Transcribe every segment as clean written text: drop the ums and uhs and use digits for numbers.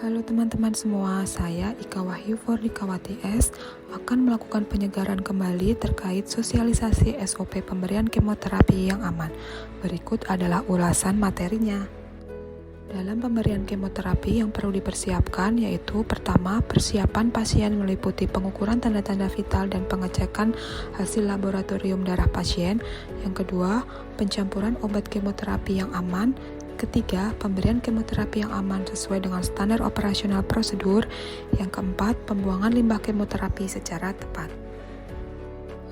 Halo teman-teman semua, saya Ika Wahyu Fordikawati S akan melakukan penyegaran kembali terkait sosialisasi SOP pemberian kemoterapi yang aman. Berikut adalah ulasan materinya. Dalam pemberian kemoterapi yang perlu dipersiapkan yaitu pertama, persiapan pasien meliputi pengukuran tanda-tanda vital dan pengecekan hasil laboratorium darah pasien. Yang kedua, pencampuran obat kemoterapi yang aman. Ketiga, pemberian kemoterapi yang aman sesuai dengan standar operasional prosedur. Yang keempat, pembuangan limbah kemoterapi secara tepat.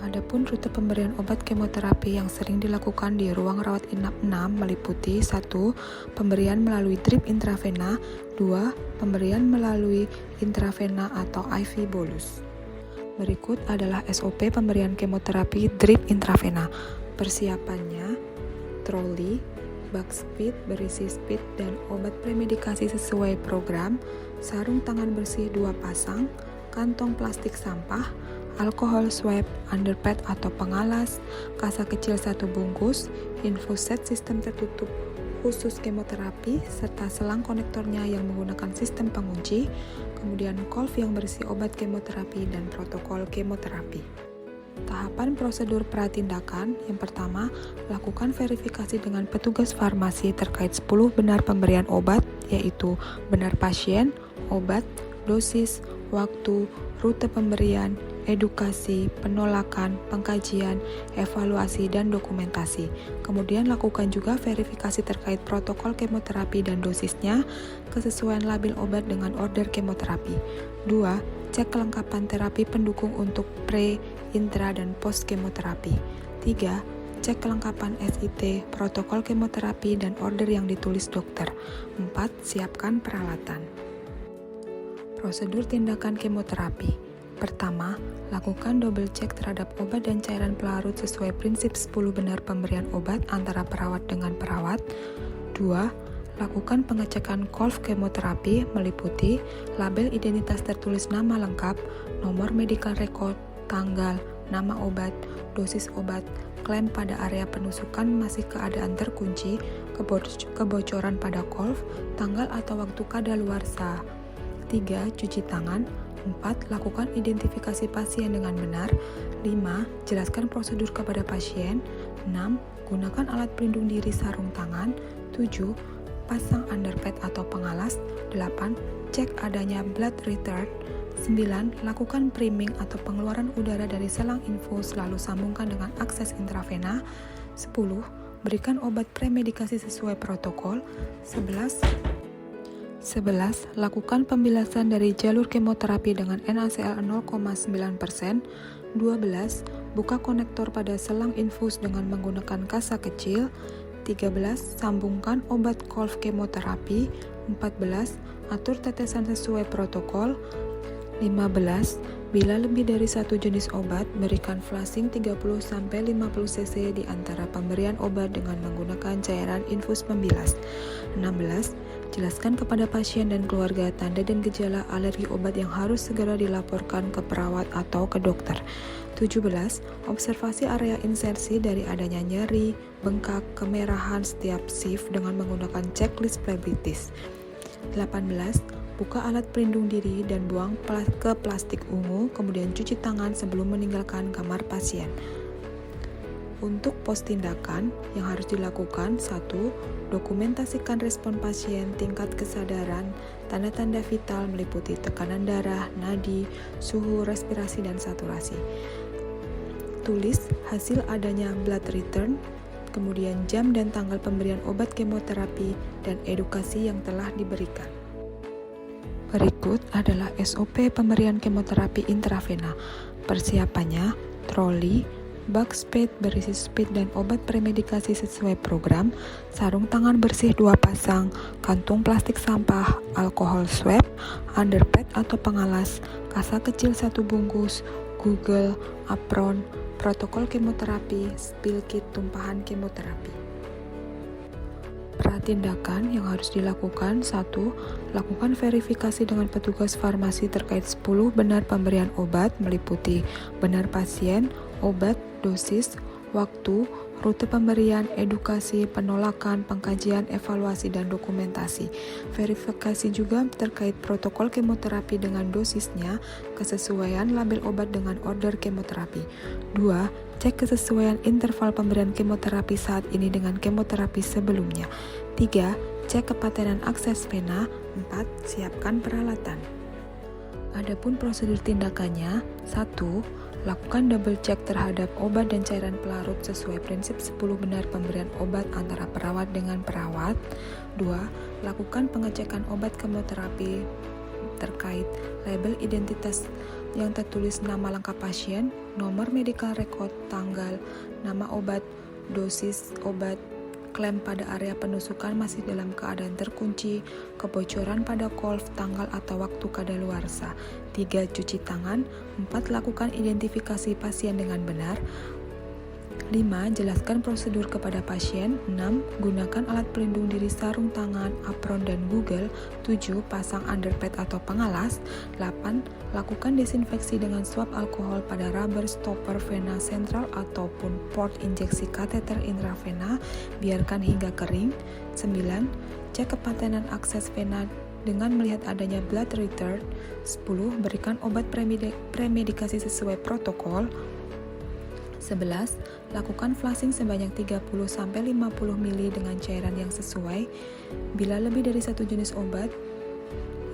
Adapun rute pemberian obat kemoterapi yang sering dilakukan di ruang rawat inap 6 meliputi 1. Pemberian melalui drip intravena. 2. Pemberian melalui intravena atau IV bolus. Berikut adalah SOP pemberian kemoterapi drip intravena. Persiapannya, troli, bag speed berisi speed dan obat premedikasi sesuai program, sarung tangan bersih 2 pasang, kantong plastik sampah, alkohol swab, underpad atau pengalas, kasa kecil 1 bungkus, infuset sistem tertutup khusus kemoterapi, serta selang konektornya yang menggunakan sistem pengunci, kemudian kolv yang berisi obat kemoterapi dan protokol kemoterapi. Tahapan prosedur pratindakan. Yang pertama, lakukan verifikasi dengan petugas farmasi terkait 10 benar pemberian obat, yaitu benar pasien, obat, dosis, waktu, rute pemberian, edukasi, penolakan, pengkajian, evaluasi, dan dokumentasi. Kemudian lakukan juga verifikasi terkait protokol kemoterapi dan dosisnya, kesesuaian label obat dengan order kemoterapi. 2. Cek kelengkapan terapi pendukung untuk pre, intra, dan post kemoterapi. 3. Cek kelengkapan SIT, protokol kemoterapi, dan order yang ditulis dokter. 4. Siapkan peralatan. Prosedur tindakan kemoterapi. Pertama, lakukan double check terhadap obat dan cairan pelarut sesuai prinsip 10 benar pemberian obat antara perawat dengan perawat. 2. Lakukan pengecekan kolv kemoterapi meliputi label identitas tertulis nama lengkap, nomor medical record, tanggal, nama obat, dosis obat, klaim pada area penusukan masih keadaan terkunci, kebocoran pada kolv, tanggal atau waktu kadaluarsa. 3. Cuci tangan. 4. Lakukan identifikasi pasien dengan benar. 5. Jelaskan prosedur kepada pasien. 6. Gunakan alat pelindung diri sarung tangan. 7. Pasang underpad atau pengalas. 8. Cek adanya blood return. 9. Lakukan priming atau pengeluaran udara dari selang infus lalu sambungkan dengan akses intravena. 10. Berikan obat premedikasi sesuai protokol. 11. Lakukan pembilasan dari jalur kemoterapi dengan NaCl 0,9%. 12. Buka konektor pada selang infus dengan menggunakan kasa kecil. 13. Sambungkan obat kolv kemoterapi. 14. Atur tetesan sesuai protokol. 15. Bila lebih dari satu jenis obat, berikan flushing 30-50 cc di antara pemberian obat dengan menggunakan cairan infus pembilas. 16. Jelaskan kepada pasien dan keluarga tanda dan gejala alergi obat yang harus segera dilaporkan ke perawat atau ke dokter. 17. Observasi area insersi dari adanya nyeri, bengkak, kemerahan setiap shift dengan menggunakan checklist phlebitis. 18. Buka alat pelindung diri dan buang ke plastik ungu, kemudian cuci tangan sebelum meninggalkan kamar pasien. Untuk pos tindakan yang harus dilakukan, 1. Dokumentasikan respon pasien, tingkat kesadaran, tanda-tanda vital meliputi tekanan darah, nadi, suhu, respirasi, dan saturasi. Tulis hasil adanya blood return, kemudian jam dan tanggal pemberian obat kemoterapi, dan edukasi yang telah diberikan. Berikut adalah SOP pemberian kemoterapi intravena. Persiapannya, troli, bag speed berisi speed dan obat premedikasi sesuai program, sarung tangan bersih 2 pasang, kantung plastik sampah, alkohol swab, underpad atau pengalas, kasa kecil 1 bungkus, Google, apron, protokol kemoterapi, spill kit tumpahan kemoterapi. Pratindakan yang harus dilakukan. 1. Lakukan verifikasi dengan petugas farmasi terkait 10 benar pemberian obat meliputi benar pasien, obat, dosis, waktu, rute pemberian, edukasi, penolakan, pengkajian, evaluasi, dan dokumentasi. Verifikasi juga terkait protokol kemoterapi dengan dosisnya, kesesuaian label obat dengan order kemoterapi. 2. Cek kesesuaian interval pemberian kemoterapi saat ini dengan kemoterapi sebelumnya. 3. Cek kepatenan akses vena. 4. Siapkan peralatan. Adapun prosedur tindakannya, 1. Lakukan double check terhadap obat dan cairan pelarut sesuai prinsip 10 benar pemberian obat antara perawat dengan perawat. 2. Lakukan pengecekan obat kemoterapi terkait label identitas yang tertulis nama lengkap pasien, nomor medical record, tanggal, nama obat, dosis obat, klaim pada area penusukan masih dalam keadaan terkunci, kebocoran pada kolv, tanggal atau waktu kadaluarsa. 3. Cuci tangan. 4. Lakukan identifikasi pasien dengan benar. 5. Jelaskan prosedur kepada pasien. 6. Gunakan alat pelindung diri sarung tangan, apron, dan Google. 7. Pasang underpad atau pengalas. 8. Lakukan desinfeksi dengan swab alkohol pada rubber stopper vena sentral ataupun port injeksi kateter intravena. Biarkan hingga kering. 9. Cek kepatenan akses vena dengan melihat adanya blood return. 10. Berikan obat premedikasi sesuai protokol. 11. Lakukan flushing sebanyak 30-50 ml dengan cairan yang sesuai. Bila lebih dari satu jenis obat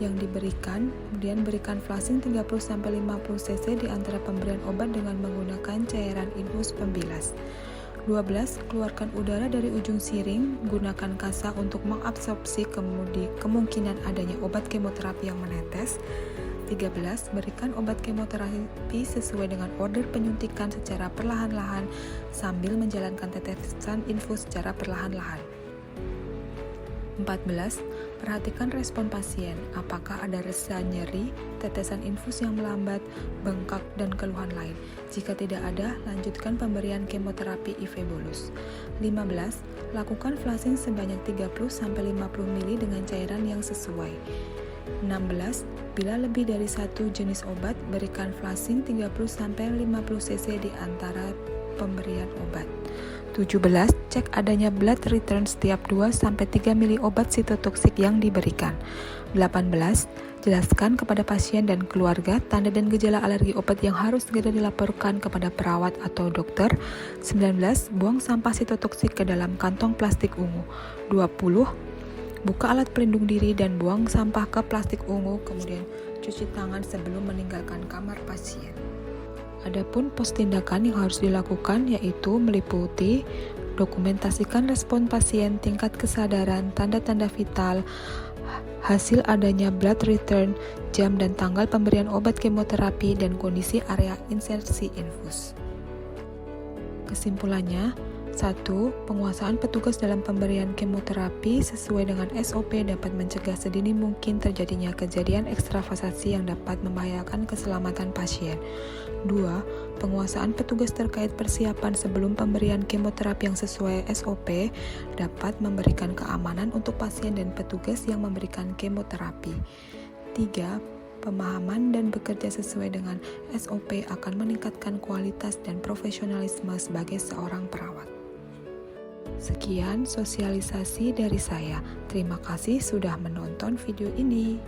yang diberikan, kemudian berikan flushing 30-50 cc di antara pemberian obat dengan menggunakan cairan infus pembilas. 12. Keluarkan udara dari ujung siring, gunakan kasa untuk mengabsorpsi kemungkinan adanya obat kemoterapi yang menetes. 13. Berikan obat kemoterapi sesuai dengan order penyuntikan secara perlahan-lahan sambil menjalankan tetesan infus secara perlahan-lahan. 14. Perhatikan respon pasien, apakah ada rasa nyeri, tetesan infus yang melambat, bengkak, dan keluhan lain. Jika tidak ada, lanjutkan pemberian kemoterapi IV bolus. 15. Lakukan flushing sebanyak 30-50 ml dengan cairan yang sesuai. 16. Bila lebih dari satu jenis obat, berikan flushing 30-50 cc di antara pemberian obat. 17. Cek adanya blood return setiap 2-3 mili obat sitotoksik yang diberikan. 18. Jelaskan kepada pasien dan keluarga tanda dan gejala alergi obat yang harus segera dilaporkan kepada perawat atau dokter. 19. Buang sampah sitotoksik ke dalam kantong plastik ungu. 20. Buka alat pelindung diri dan buang sampah ke plastik ungu, kemudian cuci tangan sebelum meninggalkan kamar pasien. Adapun pos tindakan yang harus dilakukan yaitu meliputi dokumentasikan respon pasien, tingkat kesadaran, tanda-tanda vital, hasil adanya blood return, jam dan tanggal pemberian obat kemoterapi, dan kondisi area insersi infus. Kesimpulannya, 1. Penguasaan petugas dalam pemberian kemoterapi sesuai dengan SOP dapat mencegah sedini mungkin terjadinya kejadian ekstravasasi yang dapat membahayakan keselamatan pasien. 2. Penguasaan petugas terkait persiapan sebelum pemberian kemoterapi yang sesuai SOP dapat memberikan keamanan untuk pasien dan petugas yang memberikan kemoterapi. 3. Pemahaman dan bekerja sesuai dengan SOP akan meningkatkan kualitas dan profesionalisme sebagai seorang perawat. Sekian sosialisasi dari saya. Terima kasih sudah menonton video ini.